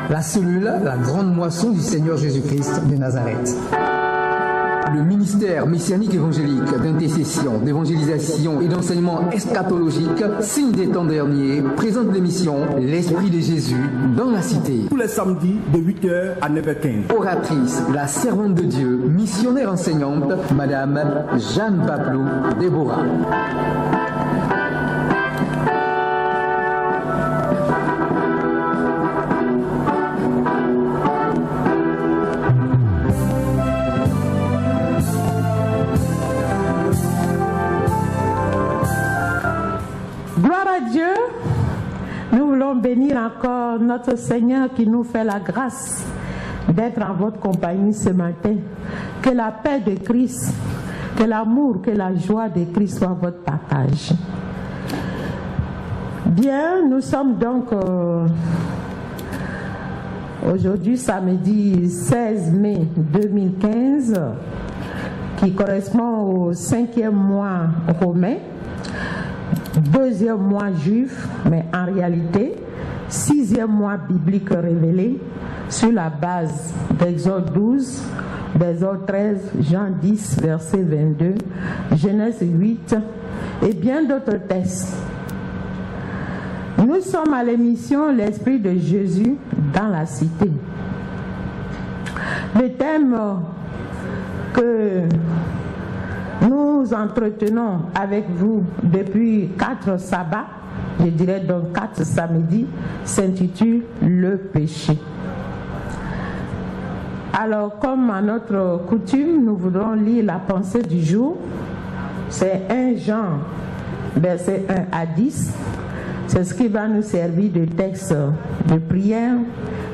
la cellule, la grande moisson du Seigneur Jésus-Christ de Nazareth. Le ministère messianique évangélique d'intercession, d'évangélisation et d'enseignement eschatologique, signe des temps derniers, présente l'émission L'Esprit de Jésus dans la cité. Tous les samedis de 8h à 9h15. Oratrice, la servante de Dieu, missionnaire enseignante, Madame Jeanne Paplou Déborah. Dieu, nous voulons bénir encore notre Seigneur qui nous fait la grâce d'être en votre compagnie ce matin. Que la paix de Christ, que l'amour, que la joie de Christ soit votre partage. Bien, nous sommes donc aujourd'hui samedi 16 mai 2015 qui correspond au 5e mois romain. 2e mois juif, mais en réalité, 6e mois biblique révélé sur la base d'Exode 12, d'Exode 13, Jean 10, verset 22, Genèse 8 et bien d'autres textes. Nous sommes à l'émission L'Esprit de Jésus dans la cité. Le thème que nous entretenons avec vous depuis 4 sabbats, je dirais donc 4 samedis, s'intitule Le péché. Alors, comme à notre coutume, nous voudrons lire la pensée du jour. C'est 1 Jean, verset 1 à 10. C'est ce qui va nous servir de texte de prière,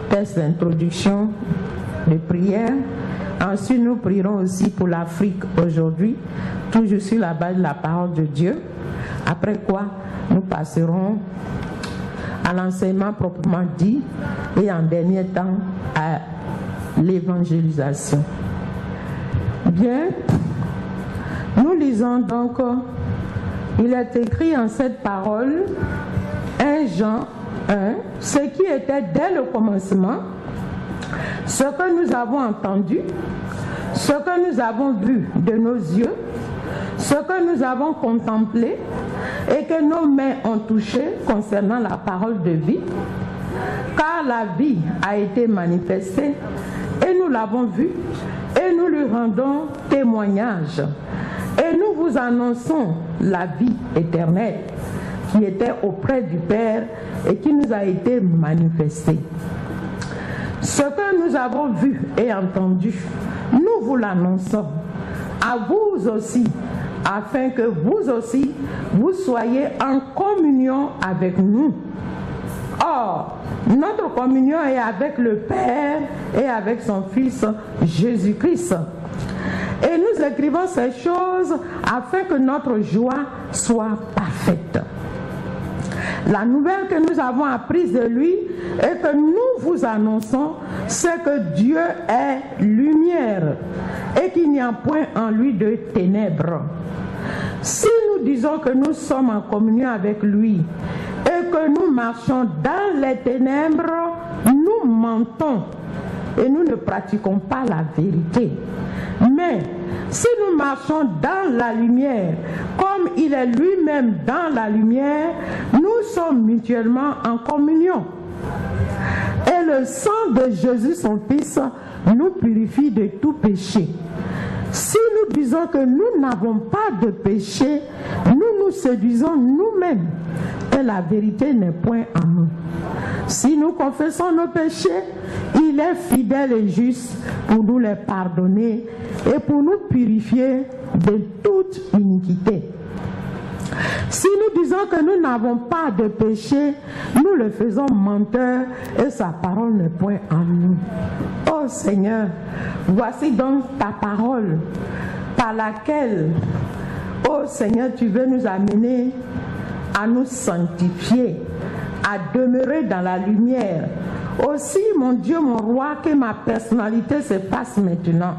texte d'introduction de prière. Ensuite, nous prierons aussi pour l'Afrique aujourd'hui, toujours sur la base de la parole de Dieu. Après quoi, nous passerons à l'enseignement proprement dit et en dernier temps à l'évangélisation. Bien, nous lisons donc, il est écrit en cette parole, 1 Jean 1, ce qui était dès le commencement, ce que nous avons entendu, ce que nous avons vu de nos yeux, ce que nous avons contemplé et que nos mains ont touché concernant la parole de vie, car la vie a été manifestée et nous l'avons vue et nous lui rendons témoignage. Et nous vous annonçons la vie éternelle qui était auprès du Père et qui nous a été manifestée. Ce que nous avons vu et entendu, nous vous l'annonçons à vous aussi, afin que vous aussi, vous soyez en communion avec nous. Or, notre communion est avec le Père et avec son Fils Jésus-Christ. Et nous écrivons ces choses afin que notre joie soit parfaite. La nouvelle que nous avons apprise de lui et que nous vous annonçons, c'est que Dieu est lumière et qu'il n'y a point en lui de ténèbres. Si nous disons que nous sommes en communion avec lui et que nous marchons dans les ténèbres, nous mentons et nous ne pratiquons pas la vérité. Mais si nous marchons dans la lumière, comme il est lui-même dans la lumière, nous sommes mutuellement en communion. Et le sang de Jésus, son Fils, nous purifie de tout péché. Si nous disons que nous n'avons pas de péché, nous nous séduisons nous-mêmes et la vérité n'est point en nous. Si nous confessons nos péchés, il est fidèle et juste pour nous les pardonner et pour nous purifier de toute iniquité. Si nous disons que nous n'avons pas de péché, nous le faisons menteur et sa parole n'est point en nous. Ô Seigneur, voici donc ta parole par laquelle, ô Seigneur, tu veux nous amener à nous sanctifier, à demeurer dans la lumière. Aussi, mon Dieu, mon roi, que ma personnalité se passe maintenant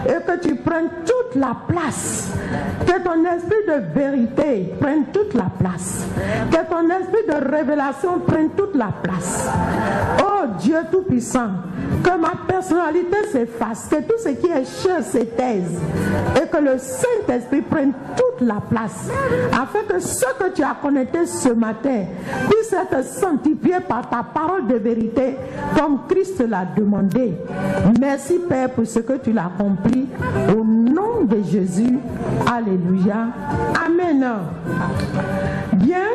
et que tu prennes toute toute la place. Que ton esprit de vérité prenne toute la place. Que ton esprit de révélation prenne toute la place. Oh Dieu Tout-Puissant, que ma personnalité s'efface, que tout ce qui est cher se taise et que le Saint-Esprit prenne toute la place afin que ce que tu as connecté ce matin puisse être sanctifié par ta parole de vérité comme Christ l'a demandé. Merci Père pour ce que tu l'as accompli au nom de Jésus. Alléluia. Amen. Bien,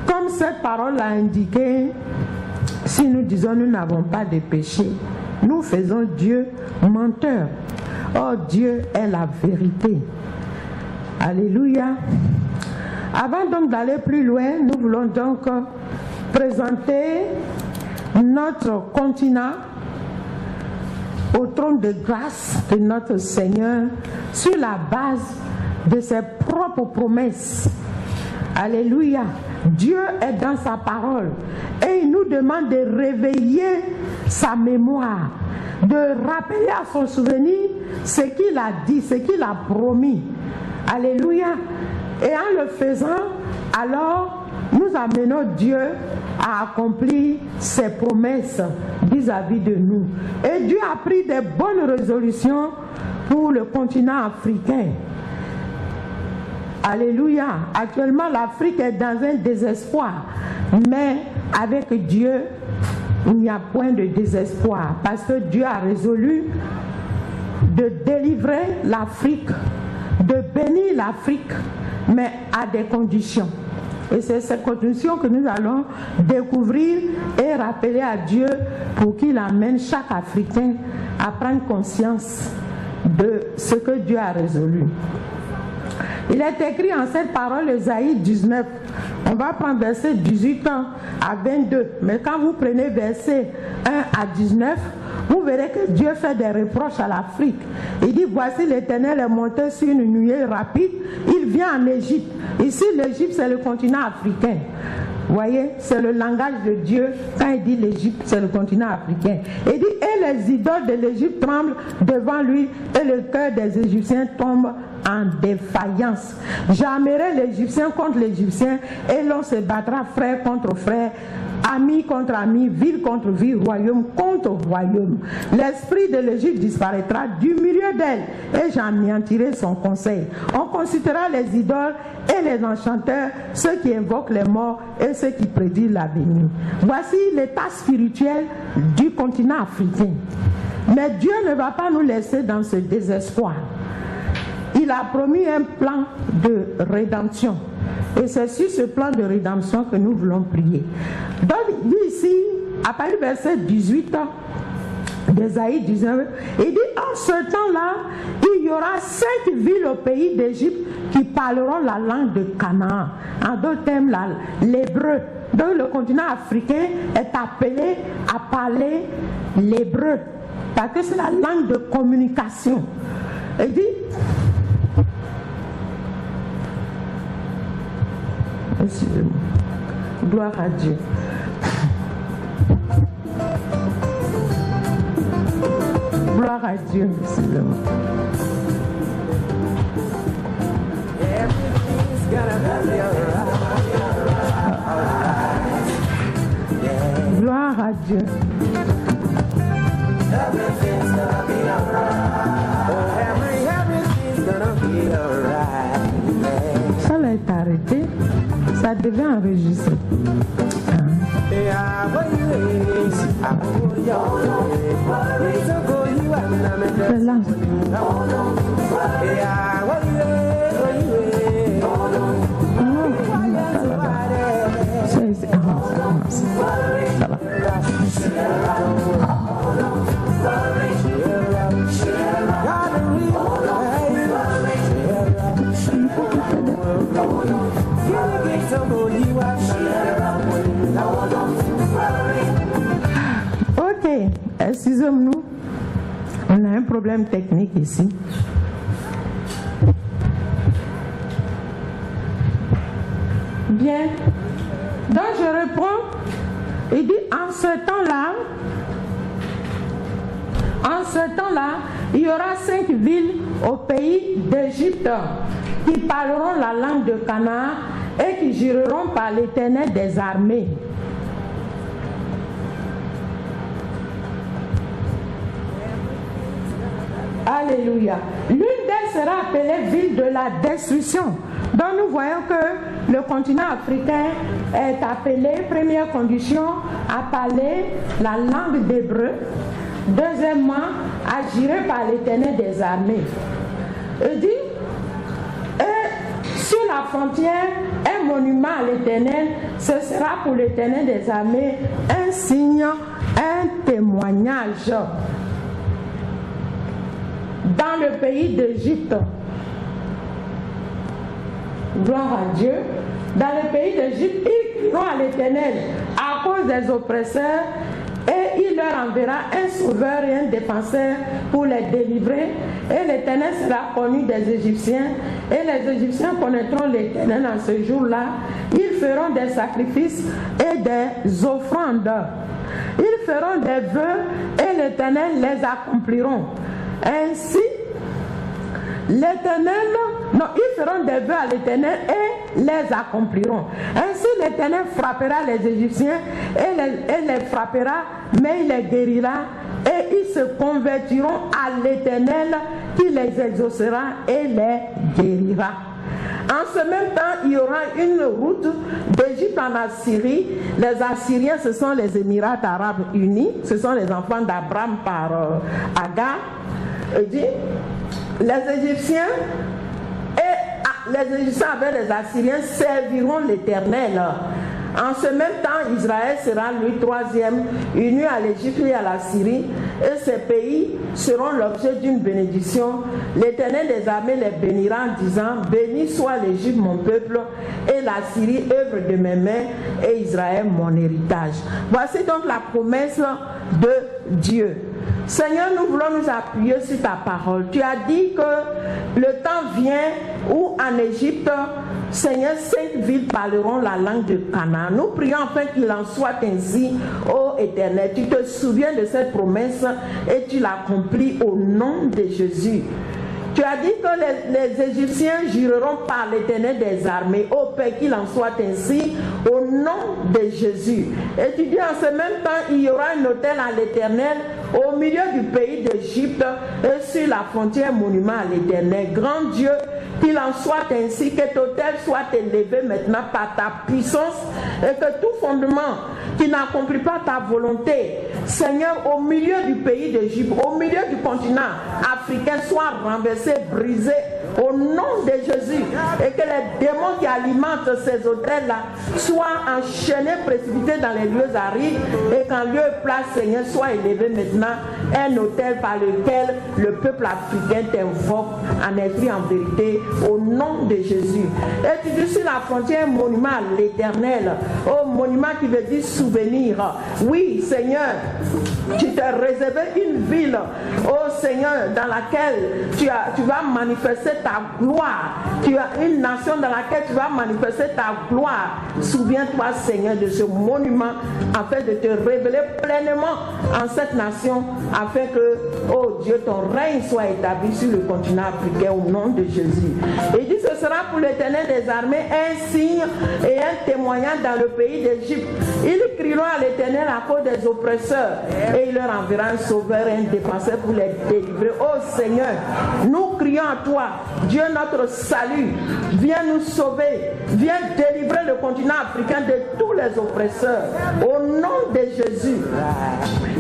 comme cette parole l'a indiqué, si nous disons nous n'avons pas de péché, nous faisons Dieu menteur. Oh, Dieu est la vérité. Alléluia. Avant donc d'aller plus loin, nous voulons donc présenter notre continent au trône de grâce de notre Seigneur sur la base de ses propres promesses. Alléluia. Dieu est dans sa parole et il nous demande de réveiller sa mémoire, de rappeler à son souvenir ce qu'il a dit, ce qu'il a promis. Alléluia. Et en le faisant, alors nous amenons Dieu à accomplir ses promesses vis-à-vis de nous. Et Dieu a pris des bonnes résolutions pour le continent africain. Alléluia. Actuellement, l'Afrique est dans un désespoir. Mais avec Dieu, il n'y a point de désespoir. Parce que Dieu a résolu de délivrer l'Afrique, de bénir l'Afrique, mais à des conditions. Et c'est ces conditions que nous allons découvrir et rappeler à Dieu pour qu'il amène chaque Africain à prendre conscience de ce que Dieu a résolu. Il est écrit en cette parole, Ésaïe 19. On va prendre verset 18 à 22. Mais quand vous prenez verset 1 à 19, vous verrez que Dieu fait des reproches à l'Afrique. Il dit, voici l'Éternel est monté sur une nuée rapide. Il vient en Égypte. Ici, l'Égypte, c'est le continent africain. Vous voyez, c'est le langage de Dieu. Quand il dit l'Égypte, c'est le continent africain. Il dit, et les idoles de l'Égypte tremblent devant lui, et le cœur des Égyptiens tombe en défaillance. J'armerai l'Égyptien contre l'Égyptien, et l'on se battra frère contre frère, ami contre ami, ville contre ville, royaume contre royaume. L'esprit de l'Égypte disparaîtra du milieu d'elle, et j'anéantirai son conseil. On consultera les idoles et les enchanteurs, ceux qui invoquent les morts et ceux qui prédisent l'avenir. Voici l'état spirituel du continent africain. Mais Dieu ne va pas nous laisser dans ce désespoir. Il a promis un plan de rédemption. Et c'est sur ce plan de rédemption que nous voulons prier. Donc, il dit ici, à partir du verset 18 d'Ésaïe 19, il dit, en ce temps-là, il y aura 5 villes au pays d'Égypte qui parleront la langue de Canaan. En d'autres termes, l'hébreu. Donc, le continent africain est appelé à parler l'hébreu. Parce que c'est la langue de communication. Il dit, excusez-moi. Gloire à Dieu. Gloire à Dieu, excusez-moi. Gloire à Dieu. Ça va être arrêté. Ça devait enregistrer. C'est là. Ça va. Ok, excusez-nous, on a un problème technique ici. Bien, donc je reprends. Il dit, en ce temps-là, En ce temps-là, il y aura 5 villes au pays d'Égypte qui parleront la langue de Canaan et qui jureront par l'Éternel des armées. Alléluia. L'une d'elles sera appelée ville de la destruction. Donc nous voyons que le continent africain est appelé, première condition, à parler la langue d'hébreu. Deuxièmement, à jurer par l'Éternel des armées. Il dit, et sur la frontière, un monument à l'Éternel, ce sera pour l'Éternel des armées un signe, un témoignage. Dans le pays d'Égypte, gloire à Dieu, dans le pays d'Égypte, ils crieront à l'Éternel à cause des oppresseurs et il leur enverra un sauveur et un défenseur pour les délivrer et l'Éternel sera connu des Égyptiens et les Égyptiens connaîtront l'Éternel en ce jour-là. Ils feront des sacrifices et des offrandes. Ils feront des vœux et l'Éternel les accompliront. Ainsi, l'Éternel, ils feront des vœux à l'Éternel et les accompliront. Ainsi, l'Éternel frappera les Égyptiens et les frappera, mais il les guérira et ils se convertiront à l'Éternel qui les exaucera et les guérira. En ce même temps, il y aura une route d'Égypte en Assyrie. Les Assyriens, ce sont les Émirats arabes unis, ce sont les enfants d'Abraham par Agar. Il dit, les Égyptiens avec les Assyriens serviront l'Éternel. En ce même temps, Israël sera lui troisième, uni à l'Égypte et à la Syrie, et ces pays seront l'objet d'une bénédiction. L'Éternel des armées les bénira en disant, béni soit l'Égypte mon peuple, et la Syrie œuvre de mes mains, et Israël mon héritage. Voici donc la promesse de Dieu. Seigneur, nous voulons nous appuyer sur ta parole. Tu as dit que le temps vient où en Égypte, Seigneur, 5 villes parleront la langue de Canaan. Nous prions afin qu'il en soit ainsi, ô Éternel. Tu te souviens de cette promesse et tu l'accomplis au nom de Jésus. Tu as dit que les Égyptiens jureront par l'Éternel des armées, ô Père, qu'il en soit ainsi, au nom de Jésus. Et tu dis en ce même temps, il y aura un autel à l'Éternel au milieu du pays d'Égypte et sur la frontière monument à l'Éternel. Grand Dieu, qu'il en soit ainsi, que ton autel soit élevé maintenant par ta puissance et que tout fondement qui n'accomplit pas ta volonté, Seigneur, au milieu du pays d'Égypte, au milieu du continent africain, soit renversé, brisé au nom de Jésus et que les démons qui alimentent ces autels-là soient enchaînés, précipités dans les lieux arides et qu'en lieu et place, Seigneur, soit élevé maintenant un autel par lequel le peuple africain t'invoque en esprit, en vérité, au nom de Jésus. Et tu dis sur la frontière monument à l'Éternel, au monument qui veut dire souvenir. Oui, Seigneur, tu t'es réservé une ville, oh Seigneur, dans laquelle tu vas manifester ta gloire. Tu as une nation dans laquelle tu vas manifester ta gloire. Souviens-toi, Seigneur, de ce monument afin de te révéler pleinement en cette nation, afin que, oh Dieu, ton règne soit établi sur le continent africain au nom de Jésus. Et il dit, ce sera pour l'Éternel des armées un signe et un témoignage dans le pays d'Égypte. Ils crieront à l'Éternel à cause des oppresseurs et il leur enverra un sauveur et un défenseur pour les délivrer. Oh Seigneur, nous crions à toi, Dieu notre salut, viens nous sauver, viens délivrer le continent africain de tous les oppresseurs au nom de Jésus.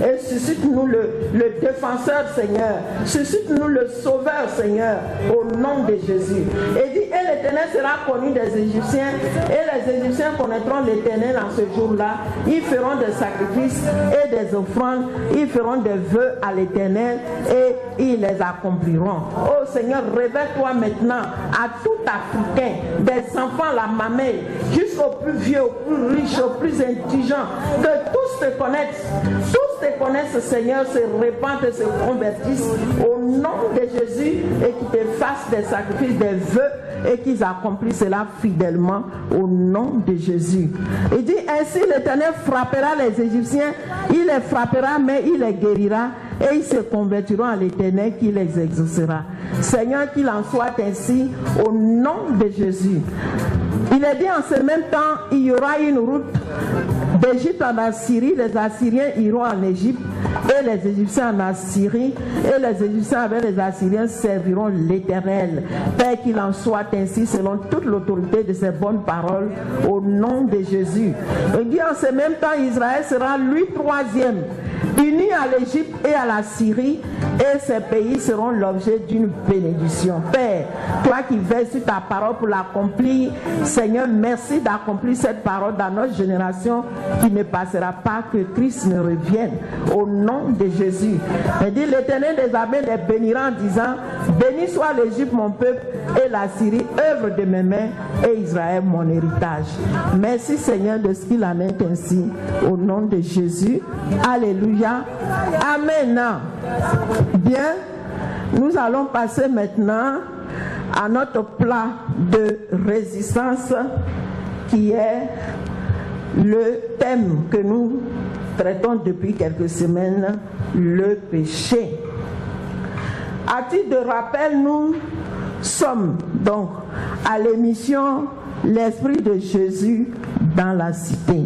Et suscite-nous le défenseur, Seigneur, suscite-nous le sauveur, Seigneur, au nom de Jésus. Et dit, et l'Éternel sera connu des Égyptiens et les Égyptiens connaîtront l'Éternel en ce jour-là. Ils feront des sacrifices et des offrandes, ils feront des vœux à l'Éternel et ils les accompliront. Oh Seigneur, révèle-toi maintenant à tout Africain, des enfants la mamelle, jusqu'aux plus vieux, aux plus riches, aux plus indigents, que tous te connaissent, Seigneur, se répandent et se convertissent au nom de Jésus et qu'ils te fassent des sacrifices, des vœux et qu'ils accomplissent cela fidèlement au nom de Jésus. Il dit ainsi, l'Éternel frappera les Égyptiens, il les frappera mais il les guérira et ils se convertiront à l'Éternel qui les exaucera. Seigneur, qu'il en soit ainsi au nom de Jésus. Il est dit en ce même temps, il y aura une route d'Égypte en Assyrie, les Assyriens iront en Égypte et les Égyptiens en Assyrie, et les Égyptiens avec les Assyriens serviront l'Éternel. Père, qu'il en soit ainsi selon toute l'autorité de ces bonnes paroles au nom de Jésus. Il dit en ce même temps, Israël sera lui troisième, uni à l'Égypte et à la Syrie, et ces pays seront l'objet d'une bénédiction. Père, toi qui veilles sur ta parole pour l'accomplir, Seigneur, merci d'accomplir cette parole dans notre génération qui ne passera pas, que Christ ne revienne au nom de Jésus. Il dit, l'Éternel des armées les bénira en disant, béni soit l'Égypte mon peuple et la Syrie, œuvre de mes mains, et Israël mon héritage. Merci Seigneur de ce qu'il en est ainsi au nom de Jésus. Alléluia. Amen. Bien, nous allons passer maintenant à notre plat de résistance qui est le thème que nous traitons depuis quelques semaines, le péché. À titre de rappel, nous sommes donc à l'émission L'Esprit de Jésus dans la cité.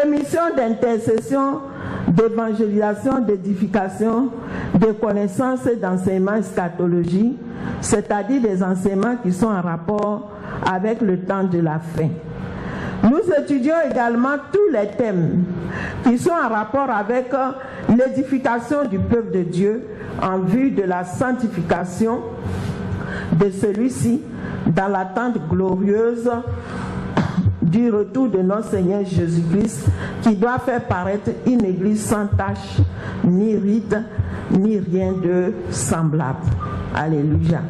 Émission d'intercession, d'évangélisation, d'édification, de connaissances et d'enseignement eschatologie, c'est-à-dire des enseignements qui sont en rapport avec le temps de la fin. Nous étudions également tous les thèmes qui sont en rapport avec l'édification du peuple de Dieu en vue de la sanctification de celui-ci dans l'attente glorieuse du retour de notre Seigneur Jésus-Christ, qui doit faire paraître une église sans tache, ni ride, ni rien de semblable. Alléluia.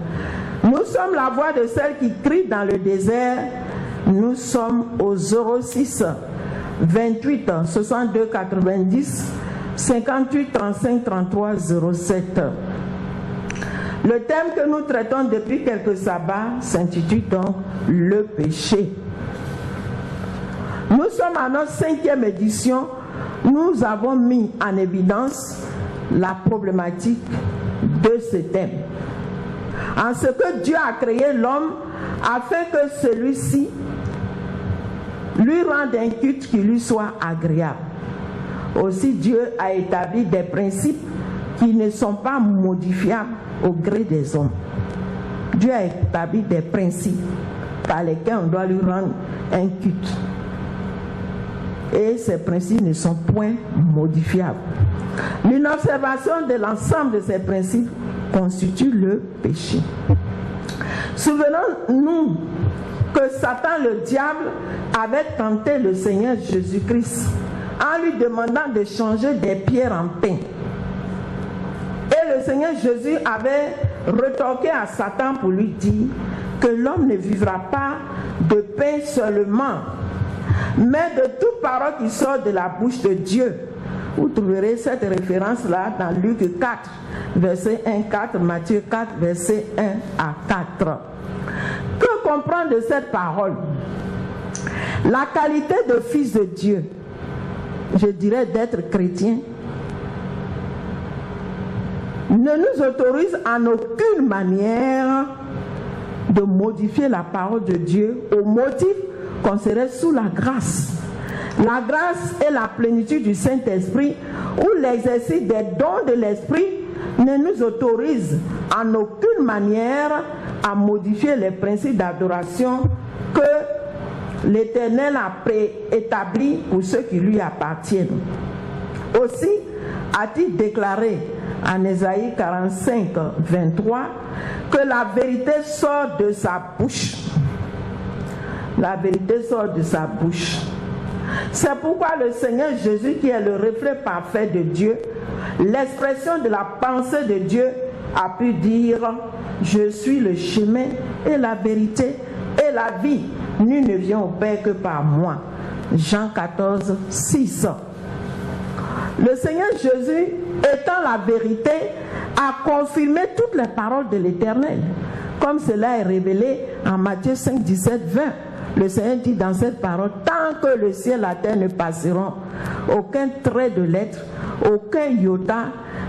Nous sommes la voix de celle qui crie dans le désert. Nous sommes au 06 28 62 90 58 35 33 07. Le thème que nous traitons depuis quelques sabbats s'intitule donc le péché. Nous sommes à notre 5e édition. Nous avons mis en évidence la problématique de ce thème. En ce que Dieu a créé l'homme afin que celui-ci lui rende un culte qui lui soit agréable. Aussi, Dieu a établi des principes qui ne sont pas modifiables au gré des hommes. Dieu a établi des principes par lesquels on doit lui rendre un culte. Et ces principes ne sont point modifiables. Une observation de l'ensemble de ces principes constitue le péché. Souvenons-nous que Satan, le diable, avait tenté le Seigneur Jésus-Christ en lui demandant de changer des pierres en pain. Et le Seigneur Jésus avait retorqué à Satan pour lui dire que l'homme ne vivra pas de pain seulement, mais de toute parole qui sort de la bouche de Dieu. Vous trouverez cette référence-là dans Luc 4, verset 1-4, Matthieu 4, verset 1 à 4. Que comprendre de cette parole? La qualité de fils de Dieu, je dirais d'être chrétien, ne nous autorise en aucune manière de modifier la parole de Dieu au motif qu'on serait sous la grâce. La grâce est la plénitude du Saint-Esprit, où l'exercice des dons de l'Esprit ne nous autorise en aucune manière à modifier les principes d'adoration que l'Éternel a préétablis pour ceux qui lui appartiennent. Aussi, a-t-il déclaré en Ésaïe 45, 23, que la vérité sort de sa bouche. La vérité sort de sa bouche. C'est pourquoi le Seigneur Jésus, qui est le reflet parfait de Dieu, l'expression de la pensée de Dieu, a pu dire « Je suis le chemin et la vérité et la vie. Nul ne vient au Père que par moi. » Jean 14, 6. Le Seigneur Jésus, étant la vérité, a confirmé toutes les paroles de l'Éternel, comme cela est révélé en Matthieu 5, 17, 20. Le Seigneur dit dans cette parole, tant que le ciel et la terre ne passeront, aucun trait de lettre, aucun iota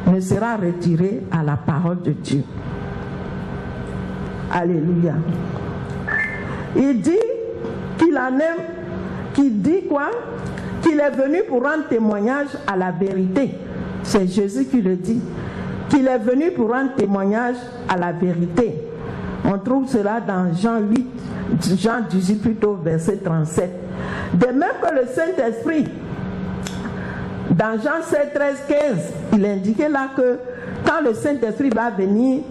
ne sera retiré à la parole de Dieu. Alléluia. Il dit qu'il en aime, qu'il dit quoi? Qu'il est venu pour rendre témoignage à la vérité. C'est Jésus qui le dit. Qu'il est venu pour rendre témoignage à la vérité. On trouve cela dans Jean 18 plutôt, verset 37. De même que le Saint-Esprit, dans Jean 7, 13, 15, il indiquait là que quand le Saint-Esprit va venir,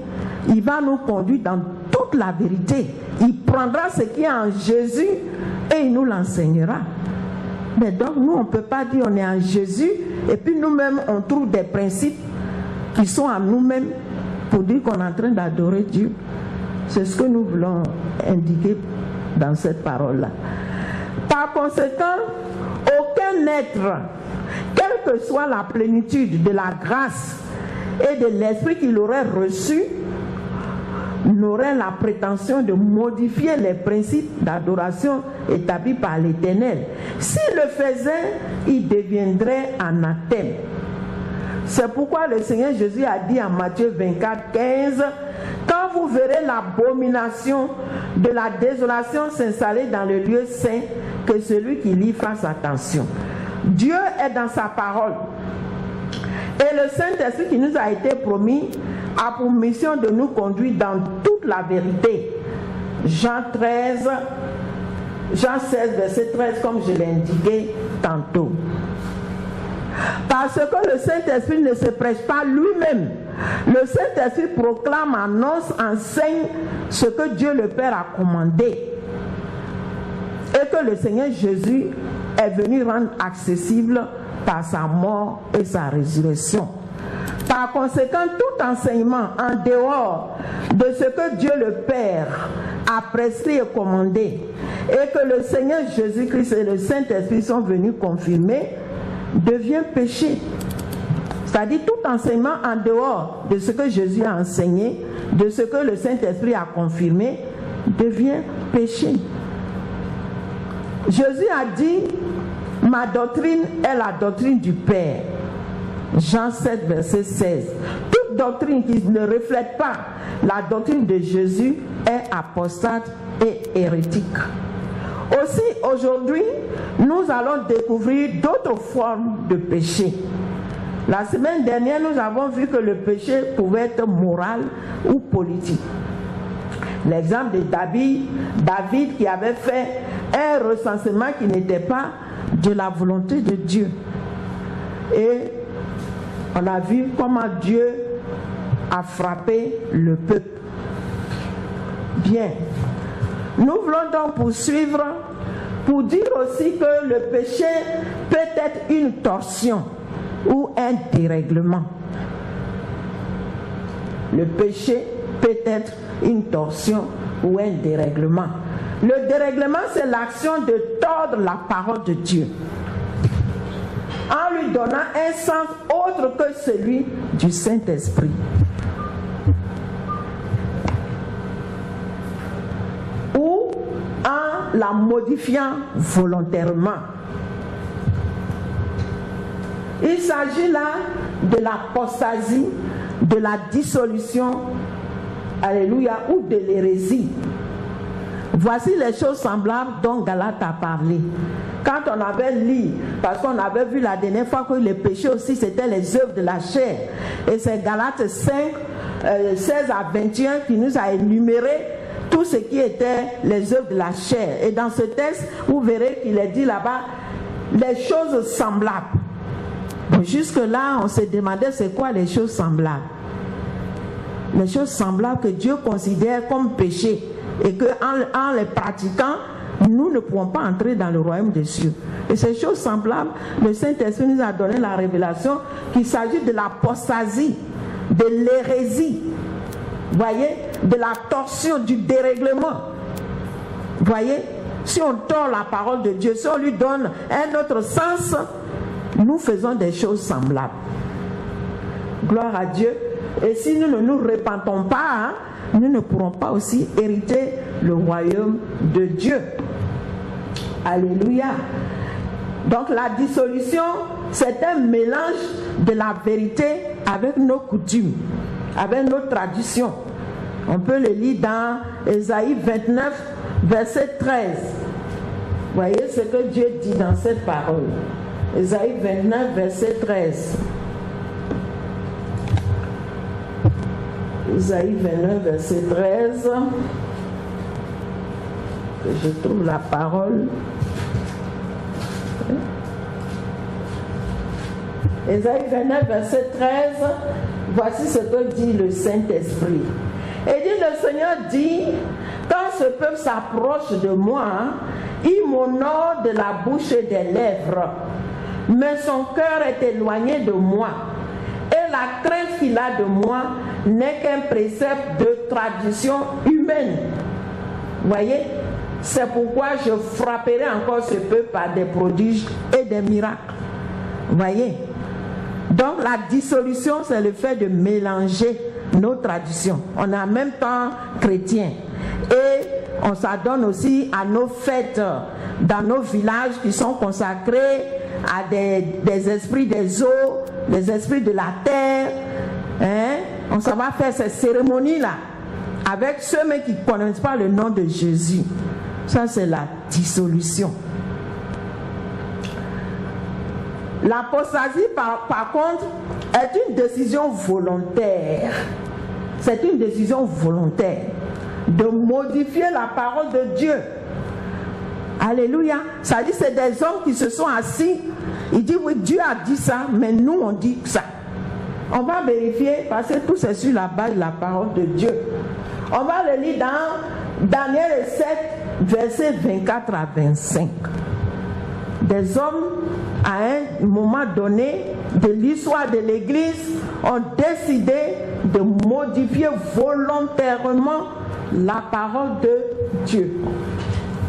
il va nous conduire dans toute la vérité. Il prendra ce qui est en Jésus et il nous l'enseignera. Mais donc nous, on ne peut pas dire on est en Jésus et puis nous-mêmes, on trouve des principes qui sont en nous-mêmes pour dire qu'on est en train d'adorer Dieu. C'est ce que nous voulons indiquer dans cette parole-là. Par conséquent, aucun être, quelle que soit la plénitude de la grâce et de l'esprit qu'il aurait reçu, n'aurait la prétention de modifier les principes d'adoration établis par l'Éternel. S'il le faisait, il deviendrait anathème. C'est pourquoi le Seigneur Jésus a dit en Matthieu 24, 15, « Quand vous verrez l'abomination de la désolation s'installer dans le lieu saint, que celui qui lit fasse attention. » Dieu est dans sa parole. Et le Saint-Esprit qui nous a été promis a pour mission de nous conduire dans toute la vérité. Jean 16, verset 13, comme je l'ai indiqué tantôt. Parce que le Saint-Esprit ne se prêche pas lui-même. Le Saint-Esprit proclame, annonce, enseigne ce que Dieu le Père a commandé. Et que le Seigneur Jésus est venu rendre accessible par sa mort et sa résurrection. Par conséquent, tout enseignement en dehors de ce que Dieu le Père a prescrit et commandé, et que le Seigneur Jésus-Christ et le Saint-Esprit sont venus confirmer, devient péché. C'est-à-dire tout enseignement en dehors de ce que Jésus a enseigné, de ce que le Saint-Esprit a confirmé, devient péché. Jésus a dit, ma doctrine est la doctrine du Père. Jean 7, verset 16. Toute doctrine qui ne reflète pas la doctrine de Jésus est apostate et hérétique. Aussi, aujourd'hui, nous allons découvrir d'autres formes de péché. La semaine dernière, nous avons vu que le péché pouvait être moral ou politique. L'exemple de David qui avait fait un recensement qui n'était pas de la volonté de Dieu. Et on a vu comment Dieu a frappé le peuple. Bien. Nous voulons donc poursuivre pour dire aussi que le péché peut être une torsion ou un dérèglement. Le péché peut être une torsion ou un dérèglement. Le dérèglement, c'est l'action de tordre la parole de Dieu en lui donnant un sens autre que celui du Saint-Esprit. Ou en la modifiant volontairement. Il s'agit là de l'apostasie, de la dissolution, alléluia, ou de l'hérésie. Voici les choses semblables dont Galate a parlé. Quand on avait lu, parce qu'on avait vu la dernière fois que les péchés aussi c'était les œuvres de la chair. Et c'est Galates 5, 16 à 21 qui nous a énuméré tout ce qui était les œuvres de la chair. Et dans ce texte, vous verrez qu'il est dit là-bas les choses semblables. Bon, jusque-là, on se demandait c'est quoi les choses semblables. Les choses semblables que Dieu considère comme péché et qu'en les pratiquant, nous ne pouvons pas entrer dans le royaume des cieux. Et ces choses semblables, le Saint-Esprit nous a donné la révélation qu'il s'agit de l'apostasie, de l'hérésie, voyez, de la torsion, du dérèglement. Voyez, si on tord la parole de Dieu, si on lui donne un autre sens, nous faisons des choses semblables. Gloire à Dieu. Et si nous ne nous repentons pas, nous ne pourrons pas aussi hériter le royaume de Dieu. Alléluia. Donc la dissolution, c'est un mélange de la vérité avec nos coutumes, avec nos traditions. On peut le lire dans Ésaïe 29, verset 13. Vous voyez ce que Dieu dit dans cette parole. Ésaïe 29, verset 13. Ésaïe 29, verset 13. Je trouve la parole. Ésaïe 29, verset 13. Voici ce que dit le Saint-Esprit. Et dit le Seigneur dit, quand ce peuple s'approche de moi, il m'honore de la bouche et des lèvres, mais son cœur est éloigné de moi. Et la crainte qu'il a de moi n'est qu'un précepte de tradition humaine. Voyez, c'est pourquoi je frapperai encore ce peuple par des prodiges et des miracles. Voyez, donc la dissolution, c'est le fait de mélanger nos traditions. On est en même temps chrétien et on s'adonne aussi à nos fêtes dans nos villages qui sont consacrés à des esprits des eaux, des esprits de la terre. On s'en va faire ces cérémonies-là avec ceux qui ne connaissent pas le nom de Jésus. Ça, c'est la dissolution. L'apostasie, par contre, est une décision volontaire. C'est une décision volontaire de modifier la parole de Dieu. Alléluia. Ça dit, c'est des hommes qui se sont assis. Ils disent, oui, Dieu a dit ça, mais nous, on dit ça. On va vérifier, parce que tout c'est sur la base de la parole de Dieu. On va le lire dans Daniel 7, versets 24 à 25. Des hommes, à un moment donné de l'histoire de l'Église, ont décidé de modifier volontairement la parole de Dieu.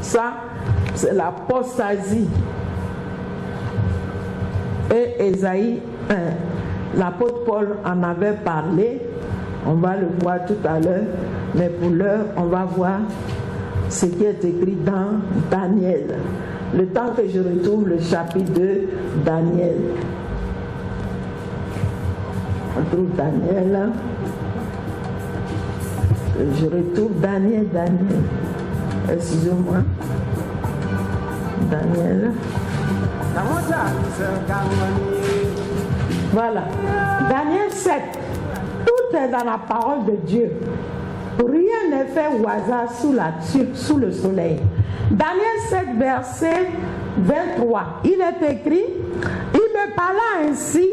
Ça, c'est l'apostasie. Et Ésaïe 1, l'apôtre Paul en avait parlé. On va le voir tout à l'heure, mais pour l'heure, on va voir ce qui est écrit dans Daniel. Le temps que je retrouve le chapitre de Daniel. On trouve Daniel. Je retrouve Daniel. Excusez-moi. Daniel. Voilà. Daniel 7. Tout est dans la parole de Dieu. Rien n'est fait au hasard sous le soleil. Daniel 7, verset 23. Il est écrit, il me parla ainsi,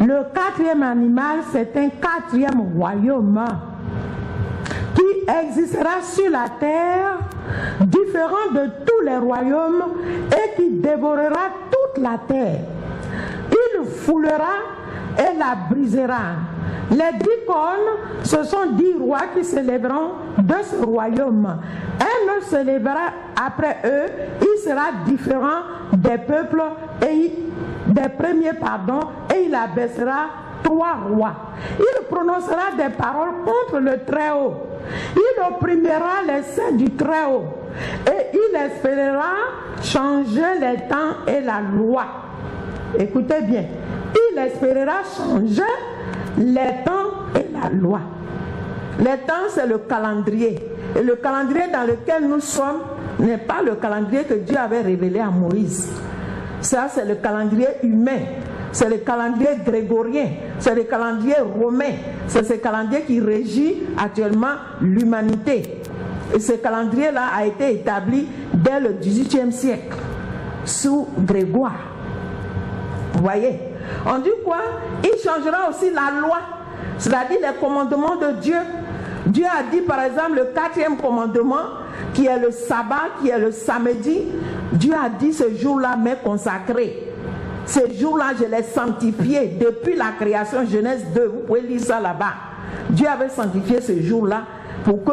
le quatrième animal, c'est un quatrième royaume qui existera sur la terre, différent de tous les royaumes, et qui dévorera toute la terre. Il foulera et la brisera. Les 10 cônes, ce sont 10 rois qui s'élèveront de ce royaume. Un autre s'élèvera après eux, il sera différent des peuples et des premiers, et il abaissera 3 rois. Il prononcera des paroles contre le Très-Haut. Il opprimera les saints du Très-Haut. Et il espérera changer les temps et la loi. Écoutez bien. Il espérera changer les temps et la loi. Les temps, c'est le calendrier. Et le calendrier dans lequel nous sommes n'est pas le calendrier que Dieu avait révélé à Moïse. Ça, c'est le calendrier humain. C'est le calendrier grégorien. C'est le calendrier romain. C'est ce calendrier qui régit actuellement l'humanité. Et ce calendrier-là a été établi dès le XVIIIe siècle, sous Grégoire. Vous voyez? On dit quoi? Il changera aussi la loi, c'est-à-dire les commandements de Dieu. Dieu a dit par exemple le 4e commandement, qui est le sabbat, qui est le samedi. Dieu a dit ce jour-là m'est consacré. Ce jour-là, je l'ai sanctifié depuis la création, Genèse 2. Vous pouvez lire ça là-bas. Dieu avait sanctifié ce jour-là pour que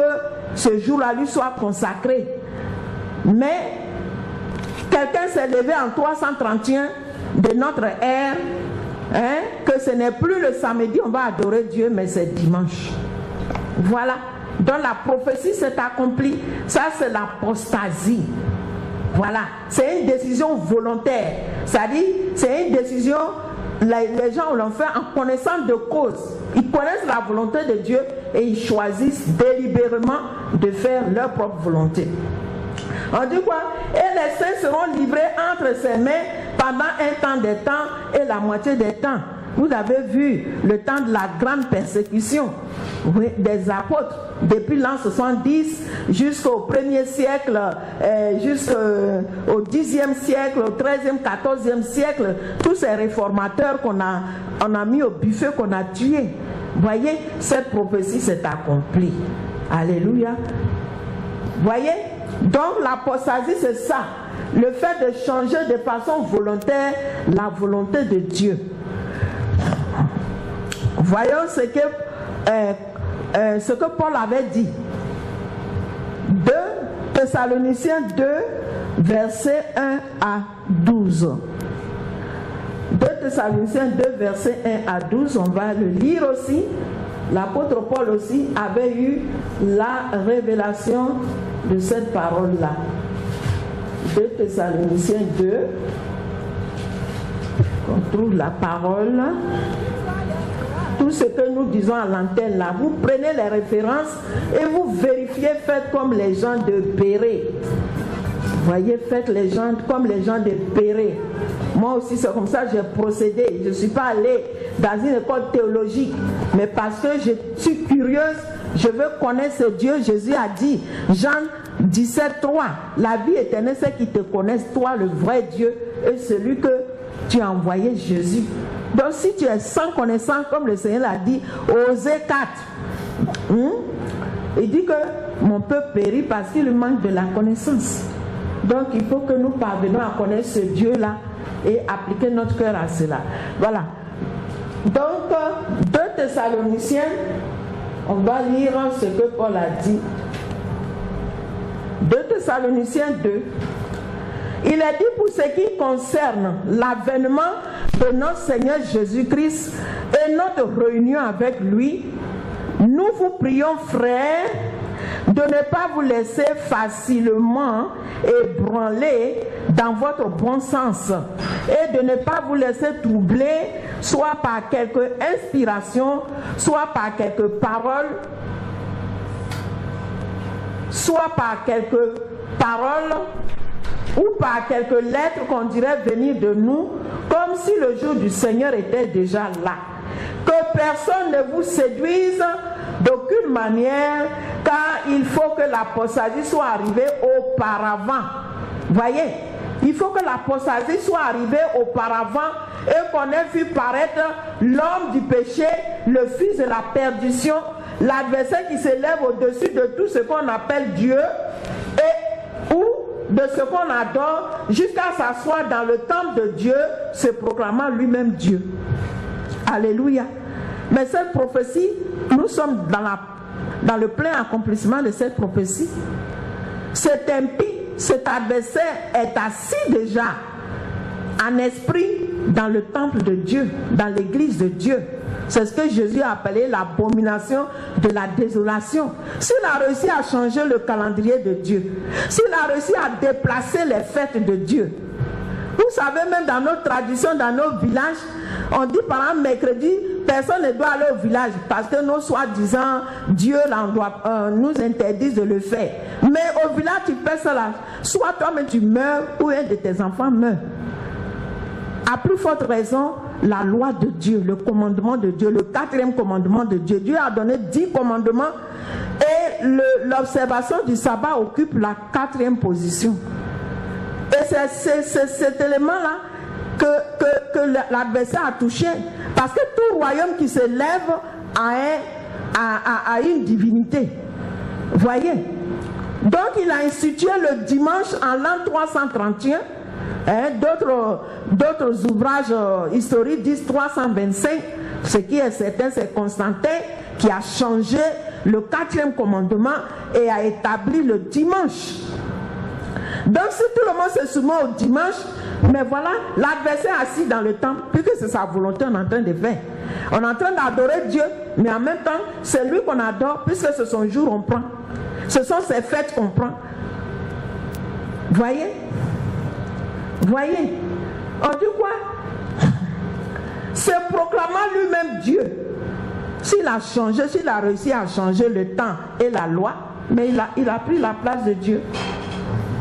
ce jour-là lui soit consacré. Mais quelqu'un s'est levé en 331 de notre ère, que ce n'est plus le samedi, on va adorer Dieu, mais c'est dimanche. Voilà. Donc la prophétie s'est accomplie. Ça, c'est l'apostasie. Vous Voilà, c'est une décision volontaire. C'est-à-dire, c'est une décision, les gens l'ont fait en connaissance de cause. Ils connaissent la volonté de Dieu et ils choisissent délibérément de faire leur propre volonté. On dit quoi? Et les saints seront livrés entre ses mains pendant un temps des temps et la moitié des temps. Vous avez vu le temps de la grande persécution des apôtres, depuis l'an 70 jusqu'au 1er siècle, jusqu'au 10e siècle, au 13e, 14e siècle, tous ces réformateurs on a mis au buffet, qu'on a tués. Voyez, cette prophétie s'est accomplie. Alléluia. Voyez, donc l'apostasie, c'est ça. Le fait de changer de façon volontaire la volonté de Dieu. Voyons ce que Paul avait dit. 2 Thessaloniciens 2, versets 1 à 12. 2 Thessaloniciens 2, versets 1 à 12, on va le lire aussi. L'apôtre Paul aussi avait eu la révélation de cette parole-là. 2 Thessaloniciens 2, on trouve la parole. Tout ce que nous disons à l'antenne là, vous prenez les références et vous vérifiez, faites comme les gens de Béret. Voyez, faites les gens comme les gens de Béret. Moi aussi, c'est comme ça que j'ai procédé. Je ne suis pas allée dans une école théologique, mais parce que je suis curieuse, je veux connaître ce Dieu. Jésus a dit, Jean 17, 3, la vie éternelle, c'est qu'ils te connaissent, toi, le vrai Dieu, et celui que tu as envoyé, Jésus. Donc si tu es sans connaissance, comme le Seigneur l'a dit, Osée 4, il dit que mon peuple périt parce qu'il lui manque de la connaissance. Donc il faut que nous parvenions à connaître ce Dieu-là et appliquer notre cœur à cela. Voilà. Donc, 2 Thessaloniciens, on va lire ce que Paul a dit. 2 Thessaloniciens 2. Il est dit pour ce qui concerne l'avènement de notre Seigneur Jésus-Christ et notre réunion avec lui, nous vous prions, frères, de ne pas vous laisser facilement ébranler dans votre bon sens et de ne pas vous laisser troubler soit par quelque inspiration, soit par quelques paroles, soit par quelques paroles ou par quelques lettres qu'on dirait venir de nous, comme si le jour du Seigneur était déjà là. Que personne ne vous séduise d'aucune manière, car il faut que l'apostasie soit arrivée auparavant. Voyez, il faut que l'apostasie soit arrivée auparavant et qu'on ait vu paraître l'homme du péché, le fils de la perdition, l'adversaire qui s'élève au-dessus de tout ce qu'on appelle Dieu et ou de ce qu'on adore, jusqu'à s'asseoir dans le temple de Dieu, se proclamant lui-même Dieu. Alléluia. Mais cette prophétie, nous sommes dans le plein accomplissement de cette prophétie. Cet impie, cet adversaire est assis déjà en esprit dans le temple de Dieu, dans l'église de Dieu. C'est ce que Jésus a appelé l'abomination de la désolation. S'il a réussi à changer le calendrier de Dieu, s'il a réussi à déplacer les fêtes de Dieu, vous savez, même dans nos traditions, dans nos villages, on dit par exemple mercredi, personne ne doit aller au village parce que nos soi-disant Dieu nous interdisent de le faire. Mais au village, tu fais cela. Soit toi-même tu meurs ou un de tes enfants meurt. À plus forte raison, la loi de Dieu, le commandement de Dieu, le 4e commandement de Dieu. Dieu a donné 10 commandements et l'observation du sabbat occupe la 4e position. Et c'est cet élément-là que l'adversaire a touché. Parce que tout royaume qui se lève a une divinité. Voyez. Donc il a institué le dimanche en l'an 331. D'autres ouvrages historiques disent 325. Ce qui est certain, c'est Constantin qui a changé le 4e commandement et a établi le dimanche. Donc si tout le monde se soumet au dimanche, mais voilà, l'adversaire assis dans le temple, puisque c'est sa volonté, on est en train de faire. On est en train d'adorer Dieu, mais en même temps, c'est lui qu'on adore, puisque c'est son jour on prend. Ce sont ses fêtes qu'on prend. Voyez? Voyez, on dit quoi? Se proclamant lui-même Dieu. S'il a changé, s'il a réussi à changer le temps et la loi, mais il a pris la place de Dieu.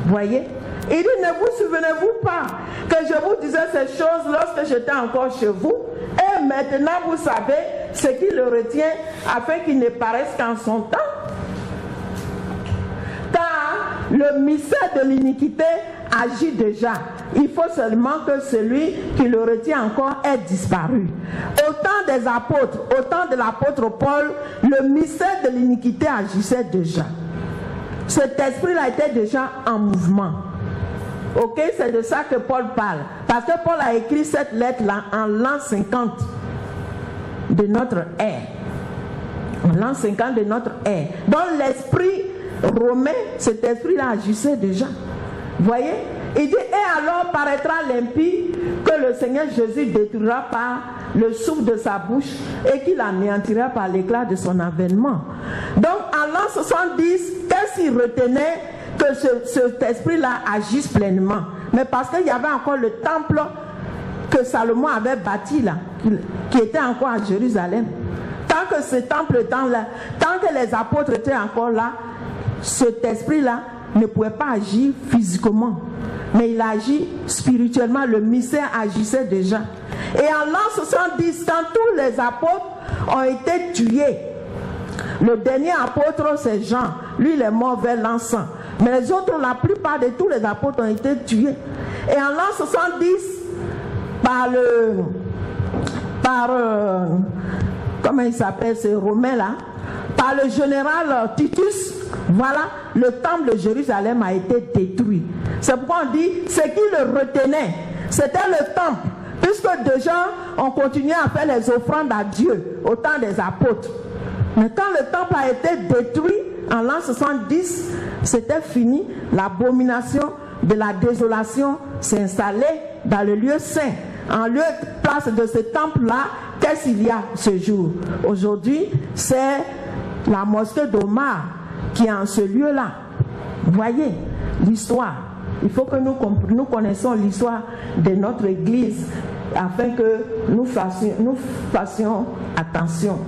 Voyez? Il dit, ne vous souvenez-vous pas que je vous disais ces choses lorsque j'étais encore chez vous? Et maintenant vous savez ce qui le retient afin qu'il ne paraisse qu'en son temps. Car le mystère de l'iniquité agit déjà. Il faut seulement que celui qui le retient encore ait disparu. Au temps des apôtres, au temps de l'apôtre Paul, le mystère de l'iniquité agissait déjà. Cet esprit-là était déjà en mouvement. Ok, c'est de ça que Paul parle. Parce que Paul a écrit cette lettre-là en l'an 50 de notre ère. En l'an 50 de notre ère. Donc l'esprit romain, cet esprit-là agissait déjà. Voyez? Il dit, et alors paraîtra l'impie que le Seigneur Jésus détruira par le souffle de sa bouche et qu'il anéantira par l'éclat de son avènement. Donc en l'an 70, qu'est-ce qu'il retenait que cet esprit-là agisse pleinement? Mais parce qu'il y avait encore le temple que Salomon avait bâti là, qui était encore à Jérusalem. Tant que ce temple était là, tant que les apôtres étaient encore là, cet esprit-là ne pouvait pas agir physiquement. Mais il agit spirituellement, le mystère agissait déjà. Et en l'an 70, quand tous les apôtres ont été tués, le dernier apôtre c'est Jean, lui il est mort vers l'an 100. Mais les autres, la plupart de tous les apôtres ont été tués. Et en l'an 70, comment il s'appelle ce Romain là, par le général Titus, voilà, le temple de Jérusalem a été détruit. C'est pourquoi on dit, ce qui le retenait, c'était le temple. Puisque déjà, on continuait à faire les offrandes à Dieu au temps des apôtres. Mais quand le temple a été détruit, en l'an 70, c'était fini. L'abomination de la désolation s'est installée dans le lieu saint. En lieu de place de ce temple-là, qu'est-ce qu'il y a ce jour? Aujourd'hui, c'est la mosquée d'Omar qui est en ce lieu-là. Voyez l'histoire. Il faut que nous connaissions l'histoire de notre Église afin que nous fassions attention.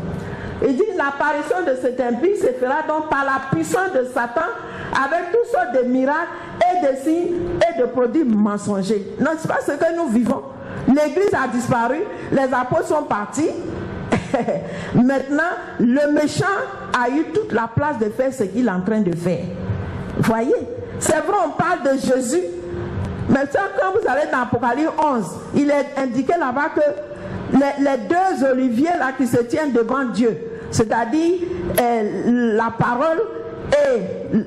Il dit l'apparition de cet impie se fera donc par la puissance de Satan avec toutes sortes de miracles et de signes et de produits mensongers. Non, c'est pas ce que nous vivons. L'Église a disparu, les apôtres sont partis. Maintenant, le méchant a eu toute la place de faire ce qu'il est en train de faire. Voyez, c'est vrai, on parle de Jésus, mais quand vous allez dans Apocalypse 11, il est indiqué là-bas que les deux oliviers là qui se tiennent devant Dieu, c'est-à-dire la parole et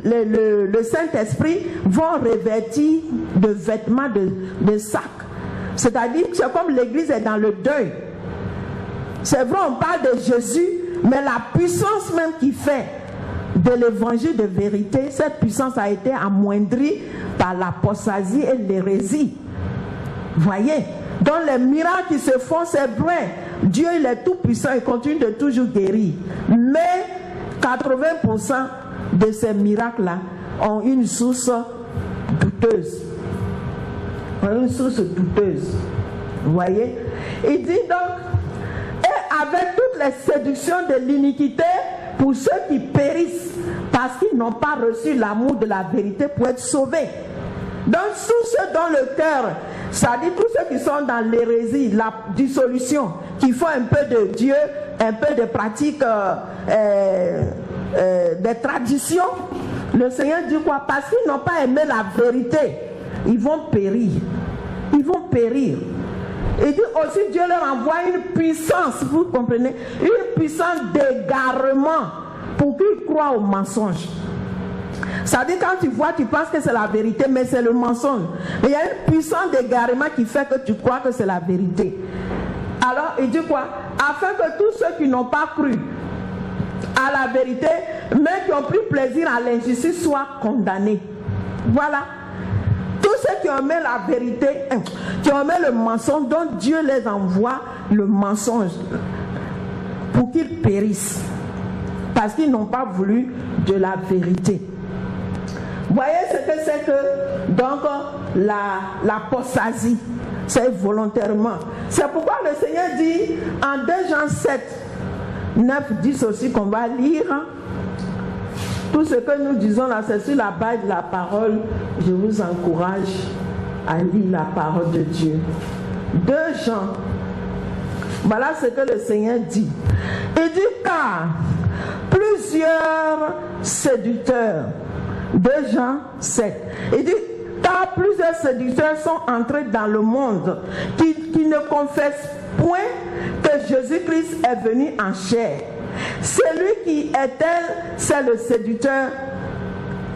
le Saint-Esprit vont revêtir de vêtements de sac. C'est-à-dire que c'est comme l'Église est dans le deuil. C'est vrai, on parle de Jésus, mais la puissance même qui fait de l'évangile de vérité, cette puissance a été amoindrie par l'apostasie et l'hérésie. Voyez? Donc les miracles qui se font, c'est vrai. Dieu, il est tout puissant, il continue de toujours guérir. Mais 80% de ces miracles-là ont une source douteuse. Une source douteuse. Vous voyez? Il dit donc, et avec toutes les séductions de l'iniquité, pour ceux qui périssent, parce qu'ils n'ont pas reçu l'amour de la vérité pour être sauvés. Donc, tous ceux dont le cœur, c'est-à-dire tous ceux qui sont dans l'hérésie, la dissolution, qui font un peu de Dieu, un peu de pratiques, des traditions, le Seigneur dit quoi? Parce qu'ils n'ont pas aimé la vérité, ils vont périr. Ils vont périr. Il dit aussi, Dieu leur envoie une puissance, vous comprenez, une puissance d'égarement pour qu'ils croient au mensonge. Ça dit quand tu vois, tu penses que c'est la vérité, mais c'est le mensonge. Mais il y a une puissance d'égarement qui fait que tu crois que c'est la vérité. Alors, il dit quoi? Afin que tous ceux qui n'ont pas cru à la vérité, mais qui ont pris plaisir à l'injustice, soient condamnés. Voilà. Tous ceux qui ont aimé la vérité, qui ont aimé le mensonge, dont Dieu les envoie le mensonge pour qu'ils périssent. Parce qu'ils n'ont pas voulu de la vérité. Voyez ce que c'est que, donc, l'apostasie. C'est volontairement. C'est pourquoi le Seigneur dit en 2 Jean 7, 9, 10 aussi qu'on va lire. Tout ce que nous disons là, c'est sur la base de la parole. Je vous encourage à lire la parole de Dieu. 2 Jean. Voilà ce que le Seigneur dit. Il dit car plusieurs séducteurs. 2 Jean 7. Il dit car plusieurs séducteurs sont entrés dans le monde qui ne confessent point que Jésus-Christ est venu en chair. Celui qui est tel, c'est le séducteur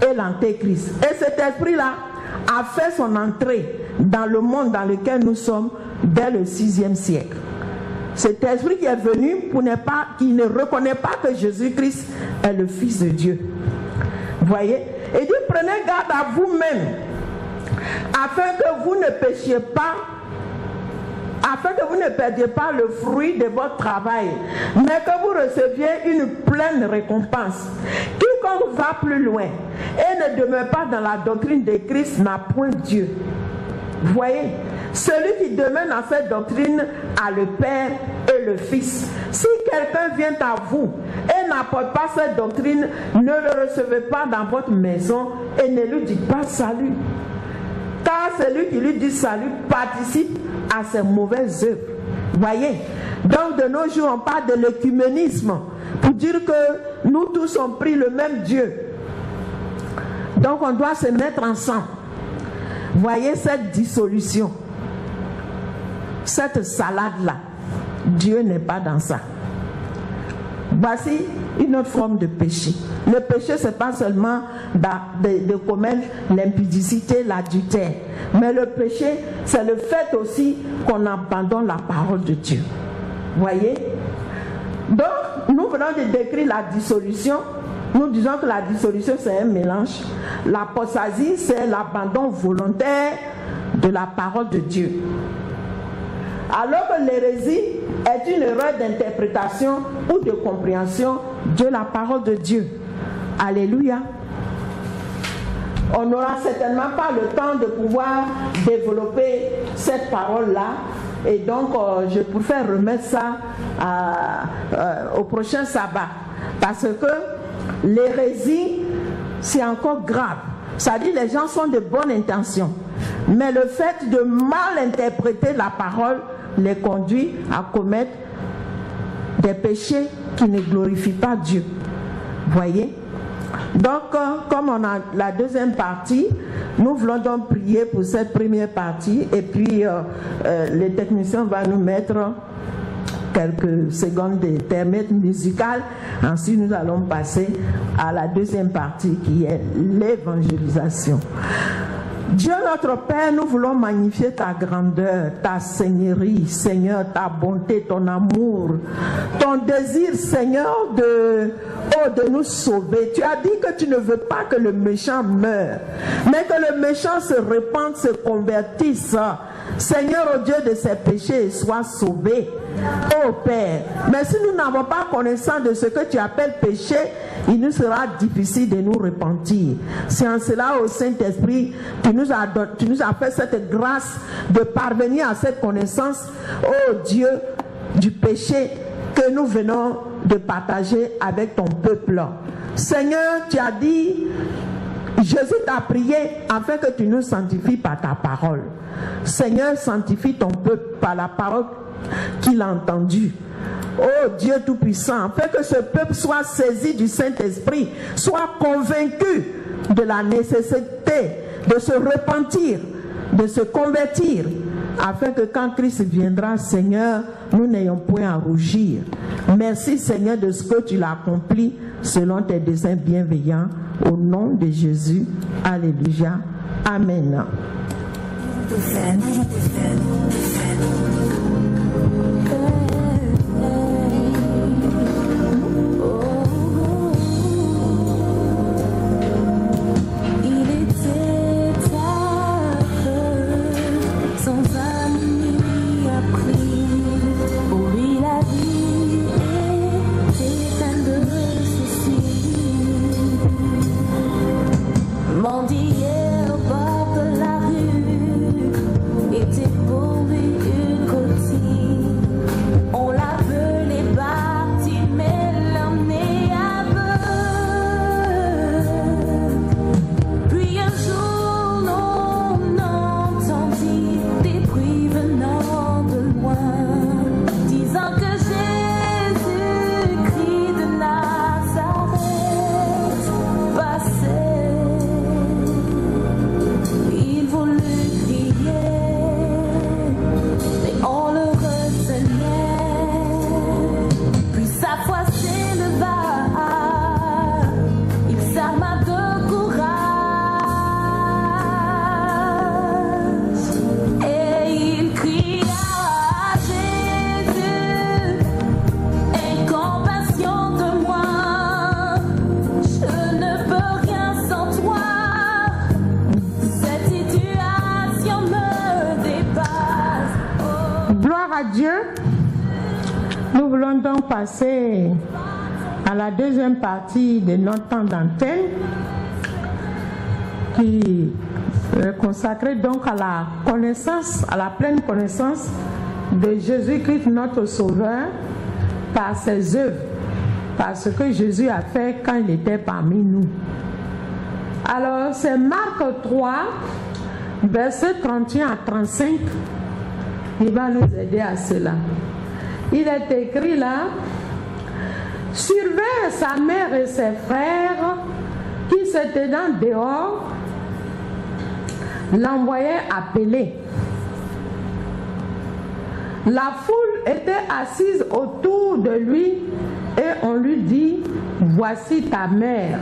et l'antéchrist. Et cet esprit-là a fait son entrée dans le monde dans lequel nous sommes dès le 6e siècle. Cet esprit qui est venu qui ne reconnaît pas que Jésus-Christ est le Fils de Dieu. Vous voyez? Et dit prenez garde à vous-même afin que vous ne péchiez pas, afin que vous ne perdiez pas le fruit de votre travail, mais que vous receviez une pleine récompense. Quiconque va plus loin et ne demeure pas dans la doctrine de Christ n'a point Dieu. Vous voyez, celui qui demeure dans cette doctrine a le Père et le Fils. Si quelqu'un vient à vous et n'apporte pas cette doctrine, ne le recevez pas dans votre maison et ne lui dites pas salut. Car celui qui lui dit salut participe à ses mauvaises œuvres. Voyez, donc de nos jours on parle de l'écuménisme pour dire que nous tous on prie le même Dieu. Donc on doit se mettre ensemble. Voyez cette dissolution, cette salade-là. Dieu n'est pas dans ça. Voici une autre forme de péché. Le péché, ce n'est pas seulement de commettre l'impudicité, l'adultère. Mais le péché, c'est le fait aussi qu'on abandonne la parole de Dieu. Voyez? Donc, nous venons de décrire la dissolution. Nous disons que la dissolution, c'est un mélange. L'apostasie, c'est l'abandon volontaire de la parole de Dieu. Alors que l'hérésie est une erreur d'interprétation ou de compréhension de la parole de Dieu. Alléluia. On n'aura certainement pas le temps de pouvoir développer cette parole-là. Et donc, je préfère remettre ça au prochain sabbat. Parce que l'hérésie, c'est encore grave. Ça dit les gens sont de bonne intention. Mais le fait de mal interpréter la parole les conduit à commettre des péchés qui ne glorifient pas Dieu. Voyez? Donc, comme on a la deuxième partie, nous voulons donc prier pour cette première partie et puis les techniciens vont nous mettre quelques secondes d'intermède musical. Ensuite, nous allons passer à la deuxième partie qui est l'évangélisation. Dieu notre Père, nous voulons magnifier ta grandeur, ta seigneurie, Seigneur, ta bonté, ton amour, ton désir, Seigneur, de nous sauver. Tu as dit que tu ne veux pas que le méchant meure, mais que le méchant se répande, se convertisse, Seigneur, au Dieu de ses péchés, soit sauvé. Oh Père, mais si nous n'avons pas connaissance de ce que tu appelles péché, il nous sera difficile de nous repentir. C'est en cela, au Saint-Esprit, tu nous as fait cette grâce de parvenir à cette connaissance, oh Dieu, du péché que nous venons de partager avec ton peuple. Seigneur, tu as dit, Jésus t'a prié afin que tu nous sanctifies par ta parole. Seigneur, sanctifie ton peuple par la parole qu'il a entendue. Oh Dieu Tout-Puissant, afin que ce peuple soit saisi du Saint-Esprit, soit convaincu de la nécessité de se repentir, de se convertir, afin que quand Christ viendra, Seigneur, nous n'ayons point à rougir. Merci Seigneur de ce que tu l'as accompli selon tes desseins bienveillants. Au nom de Jésus. Alléluia. Amen. Mendier au bord de la rue, nous voulons donc passer à la deuxième partie de notre temps d'antenne qui est consacrée donc à la connaissance, à la pleine connaissance de Jésus-Christ notre Sauveur par ses œuvres, par ce que Jésus a fait quand il était parmi nous. Alors c'est Marc 3, versets 31 à 35, il va nous aider à cela. Il est écrit là: surveille sa mère et ses frères qui se tenaient dehors, l'envoyaient appeler. La foule était assise autour de lui et on lui dit: voici ta mère.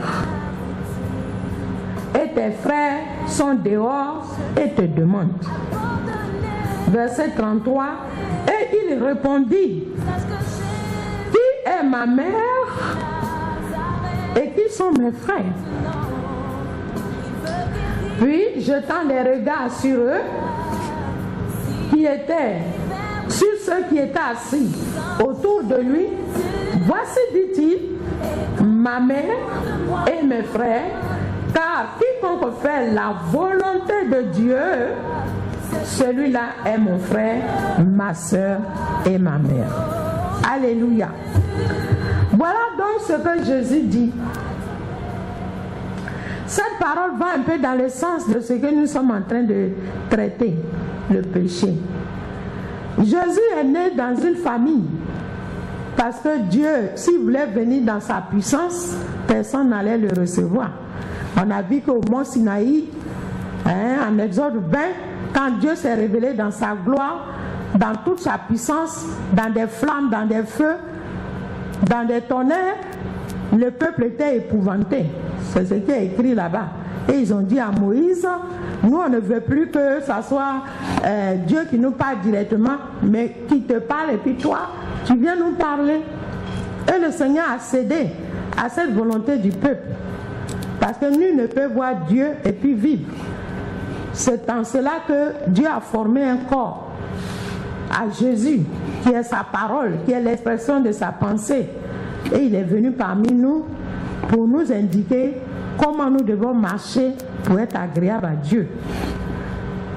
Et tes frères sont dehors et te demandent. Verset 33. Et il répondit: qui est ma mère et qui sont mes frères? Puis, jetant les regards sur eux, sur ceux qui étaient assis autour de lui, voici, dit-il, ma mère et mes frères, car quiconque fait la volonté de Dieu, celui-là est mon frère, ma soeur et ma mère. Alléluia. Voilà donc ce que Jésus dit. Cette parole va un peu dans le sens de ce que nous sommes en train de traiter, le péché. Jésus est né dans une famille parce que Dieu, s'il voulait venir dans sa puissance, personne n'allait le recevoir. On a vu qu'au mont Sinaï, en Exode 20, quand Dieu s'est révélé dans sa gloire, dans toute sa puissance, dans des flammes, dans des feux, dans des tonnerres, le peuple était épouvanté. C'est ce qui est écrit là-bas. Et ils ont dit à Moïse: nous on ne veut plus que ça soit Dieu qui nous parle directement, mais qui te parle, et puis toi, tu viens nous parler. Et le Seigneur a cédé à cette volonté du peuple. Parce que nul ne peut voir Dieu et puis vivre. C'est en cela que Dieu a formé un corps à Jésus, qui est sa parole, qui est l'expression de sa pensée. Et il est venu parmi nous pour nous indiquer comment nous devons marcher pour être agréables à Dieu.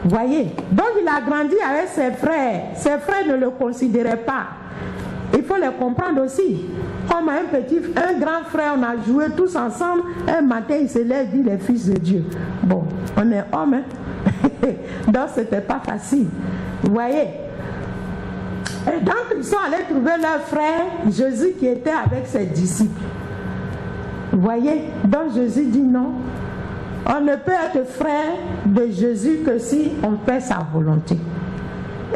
Voyez, donc il a grandi avec ses frères. Ses frères ne le considéraient pas. Il faut les comprendre aussi. Comme un grand frère, on a joué tous ensemble. Un matin, il se lève, dit les fils de Dieu. Bon, on est hommes, hein? Donc, c'était pas facile. Vous voyez? Et donc, ils sont allés trouver leur frère, Jésus, qui était avec ses disciples. Vous voyez? Donc, Jésus dit non. On ne peut être frère de Jésus que si on fait sa volonté.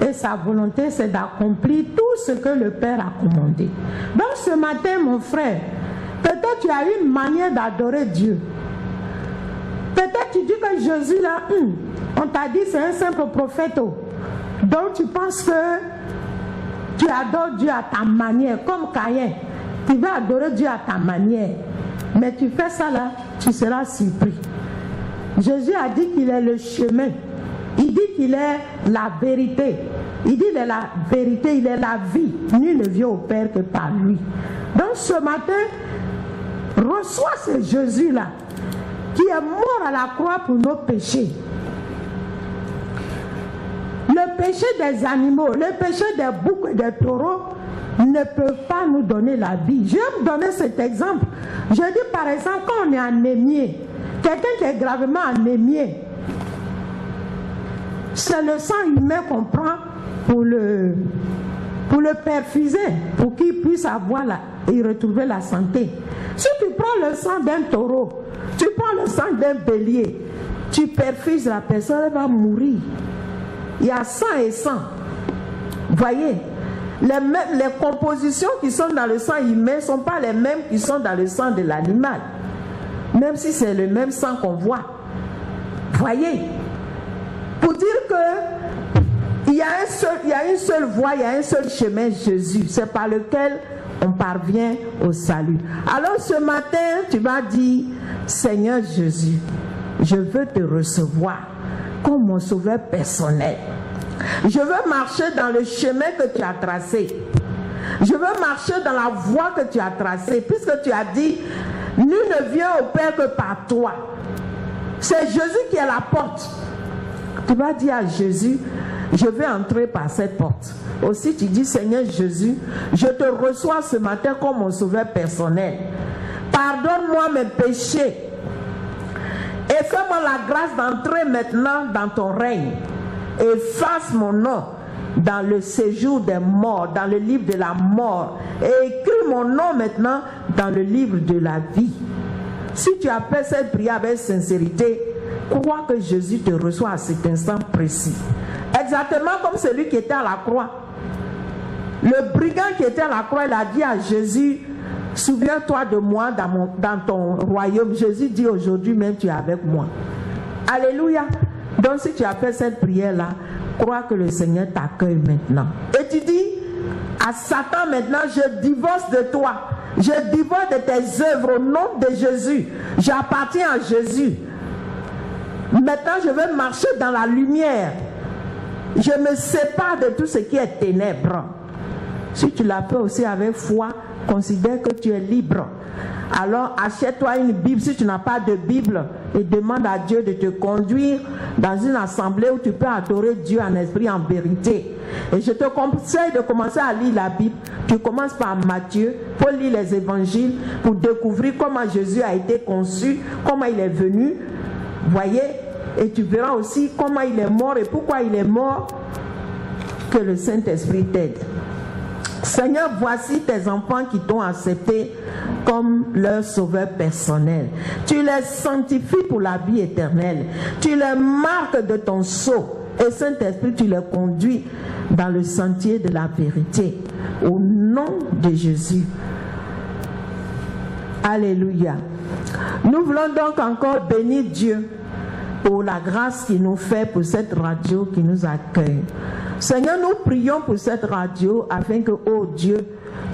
Et sa volonté, c'est d'accomplir tout ce que le Père a commandé. Donc ce matin, mon frère, peut-être tu as une manière d'adorer Dieu. Peut-être tu dis que Jésus, là, on t'a dit c'est un simple prophète. Donc tu penses que tu adores Dieu à ta manière, comme Caïn. Tu vas adorer Dieu à ta manière. Mais tu fais ça là, tu seras surpris. Jésus a dit qu'il est le chemin. Il dit qu'il est la vérité. Il dit qu'il est la vérité, il est la vie. Nul ne vient au Père que par lui. Donc ce matin, reçois ce Jésus-là, qui est mort à la croix pour nos péchés. Le péché des animaux, le péché des boucs et des taureaux ne peuvent pas nous donner la vie. Je vais vous donner cet exemple. Je dis par exemple, quand on est anémié, quelqu'un qui est gravement anémié, c'est le sang humain qu'on prend pour le perfuser, pour qu'il puisse avoir et retrouver la santé. Si tu prends le sang d'un taureau, tu prends le sang d'un bélier, tu perfuses la personne, elle va mourir. Il y a sang et sang. Voyez, les compositions qui sont dans le sang humain ne sont pas les mêmes qui sont dans le sang de l'animal. Même si c'est le même sang qu'on voit. Voyez, pour dire que il y a une seule voie, il y a un seul chemin, Jésus. C'est par lequel on parvient au salut. Alors ce matin, tu vas dire: Seigneur Jésus, je veux te recevoir comme mon sauveur personnel. Je veux marcher dans le chemin que tu as tracé. Je veux marcher dans la voie que tu as tracée, puisque tu as dit, nul ne vient au Père que par toi. C'est Jésus qui est la porte. Tu vas dire à Jésus, je vais entrer par cette porte. Aussi tu dis, Seigneur Jésus, je te reçois ce matin comme mon sauveur personnel. Pardonne-moi mes péchés et fais-moi la grâce d'entrer maintenant dans ton règne. Efface mon nom dans le séjour des morts, dans le livre de la mort, et écris mon nom maintenant dans le livre de la vie. Si tu as fait cette prière avec sincérité, crois que Jésus te reçoit à cet instant précis. Exactement comme celui qui était à la croix. Le brigand qui était à la croix, il a dit à Jésus, souviens-toi de moi dans ton royaume. Jésus dit, aujourd'hui même tu es avec moi. Alléluia. Donc si tu as fait cette prière-là, crois que le Seigneur t'accueille maintenant. Et tu dis à Satan maintenant, je divorce de toi. Je divorce de tes œuvres au nom de Jésus. J'appartiens à Jésus. Maintenant, je vais marcher dans la lumière. Je me sépare de tout ce qui est ténèbres. Si tu l'as fait aussi avec foi, considère que tu es libre. Alors achète-toi une Bible si tu n'as pas de Bible et demande à Dieu de te conduire dans une assemblée où tu peux adorer Dieu en esprit, en vérité. Et je te conseille de commencer à lire la Bible. Tu commences par Matthieu, pour lire les évangiles, pour découvrir comment Jésus a été conçu, comment il est venu. Voyez, et tu verras aussi comment il est mort et pourquoi il est mort. Que le Saint-Esprit t'aide. Seigneur, voici tes enfants qui t'ont accepté comme leur sauveur personnel. Tu les sanctifies pour la vie éternelle. Tu les marques de ton sceau. Et Saint-Esprit, tu les conduis dans le sentier de la vérité. Au nom de Jésus. Alléluia. Nous voulons donc encore bénir Dieu pour la grâce qu'il nous fait pour cette radio qui nous accueille. Seigneur, nous prions pour cette radio afin que, oh Dieu,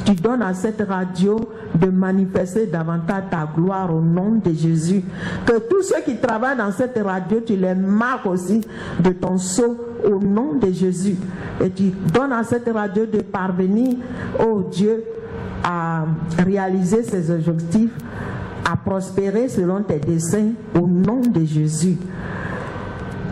tu donnes à cette radio de manifester davantage ta gloire au nom de Jésus. Que tous ceux qui travaillent dans cette radio, tu les marques aussi de ton sceau au nom de Jésus. Et tu donnes à cette radio de parvenir, oh Dieu, à réaliser ses objectifs, à prospérer selon tes desseins au nom de Jésus.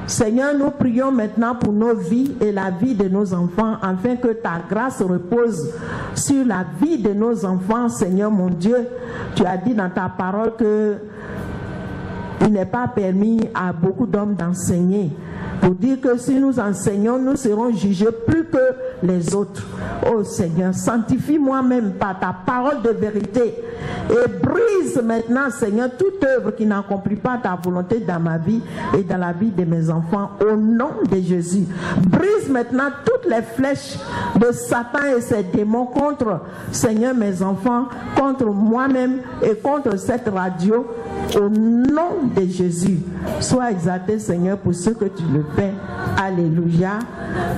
Seigneur, nous prions maintenant pour nos vies et la vie de nos enfants, afin que ta grâce repose sur la vie de nos enfants. Seigneur mon Dieu, tu as dit dans ta parole que il n'est pas permis à beaucoup d'hommes d'enseigner. Pour dire que si nous enseignons, nous serons jugés plus que les autres. Oh Seigneur, sanctifie moi-même par ta parole de vérité et brise maintenant, Seigneur, toute œuvre qui n'accomplit pas ta volonté dans ma vie et dans la vie de mes enfants, au nom de Jésus. Brise maintenant toutes les flèches de Satan et ses démons contre, Seigneur, mes enfants, contre moi-même et contre cette radio, au nom de Jésus. Sois exalté, Seigneur, pour ce que tu le fais. Alléluia.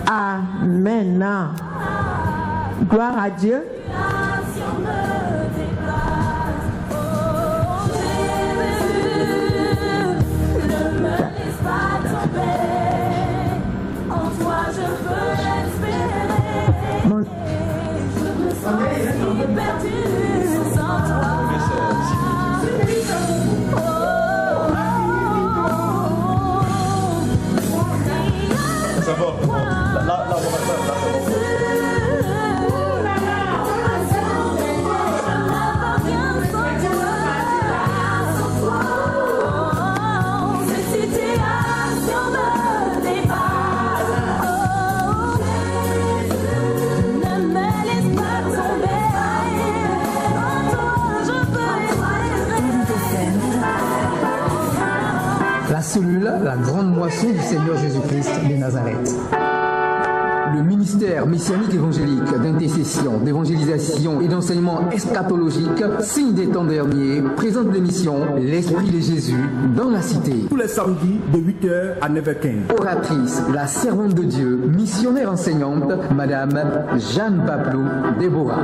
Amen. Gloire à Dieu. La grande moisson du Seigneur Jésus-Christ de Nazareth. Le ministère messianique évangélique d'intercession, d'évangélisation et d'enseignement eschatologique, signe des temps derniers, présente l'émission L'Esprit de Jésus dans la cité. Tous les samedis de 8h à 9h15. Oratrice, la servante de Dieu, missionnaire enseignante, Madame Jeanne Paplou Déborah.